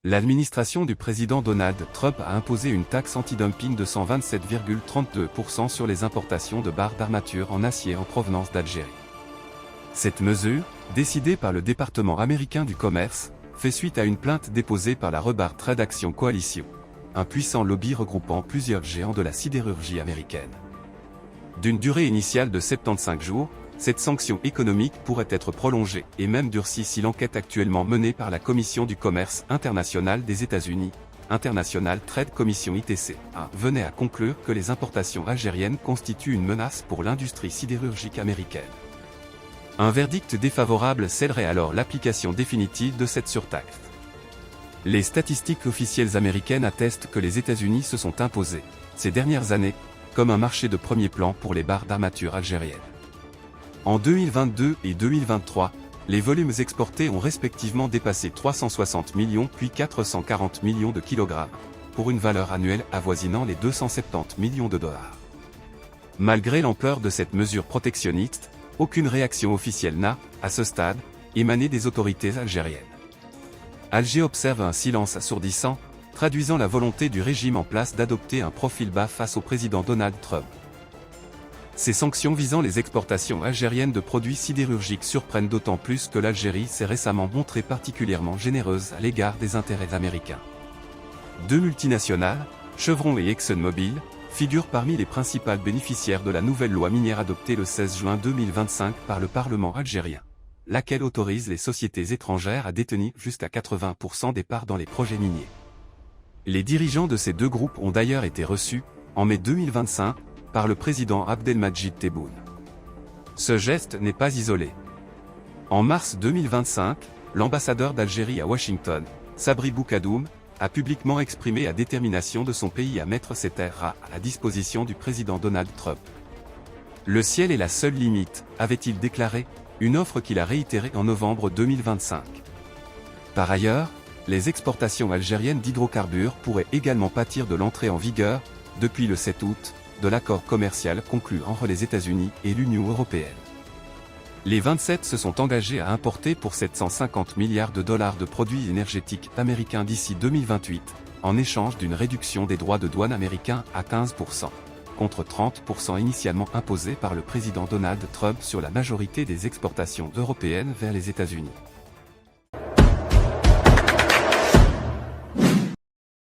L'administration du président Donald Trump a imposé une taxe anti-dumping de 127,32% sur les importations de barres d'armature en acier en provenance d'Algérie. Cette mesure, décidée par le département américain du commerce, fait suite à une plainte déposée par la Rebar Trade Action Coalition, un puissant lobby regroupant plusieurs géants de la sidérurgie américaine. D'une durée initiale de 75 jours, cette sanction économique pourrait être prolongée et même durcie si l'enquête actuellement menée par la Commission du commerce international des États-Unis, International Trade Commission ITC, venait à conclure que les importations algériennes constituent une menace pour l'industrie sidérurgique américaine. Un verdict défavorable scellerait alors l'application définitive de cette surtaxe. Les statistiques officielles américaines attestent que les États-Unis se sont imposés, ces dernières années, comme un marché de premier plan pour les barres d'armature algériennes. En 2022 et 2023, les volumes exportés ont respectivement dépassé 360 millions puis 440 millions de kilogrammes, pour une valeur annuelle avoisinant les 270 millions de dollars. Malgré l'ampleur de cette mesure protectionniste, aucune réaction officielle n'a, à ce stade, émané des autorités algériennes. Alger observe un silence assourdissant, traduisant la volonté du régime en place d'adopter un profil bas face au président Donald Trump. Ces sanctions visant les exportations algériennes de produits sidérurgiques surprennent d'autant plus que l'Algérie s'est récemment montrée particulièrement généreuse à l'égard des intérêts américains. Deux multinationales, Chevron et ExxonMobil, figurent parmi les principales bénéficiaires de la nouvelle loi minière adoptée le 16 juin 2025 par le Parlement algérien, laquelle autorise les sociétés étrangères à détenir jusqu'à 80% des parts dans les projets miniers. Les dirigeants de ces deux groupes ont d'ailleurs été reçus, en mai 2025, par le président Abdelmadjid Tebboune. Ce geste n'est pas isolé. En mars 2025, l'ambassadeur d'Algérie à Washington, Sabri Boukadoum, a publiquement exprimé la détermination de son pays à mettre ces terres à la disposition du président Donald Trump. Le ciel est la seule limite, avait-il déclaré, une offre qu'il a réitérée en novembre 2025. Par ailleurs, les exportations algériennes d'hydrocarbures pourraient également pâtir de l'entrée en vigueur, depuis le 7 août, de l'accord commercial conclu entre les États-Unis et l'Union européenne. Les 27 se sont engagés à importer pour 750 milliards de dollars de produits énergétiques américains d'ici 2028, en échange d'une réduction des droits de douane américains à 15%, contre 30% initialement imposés par le président Donald Trump sur la majorité des exportations européennes vers les États-Unis.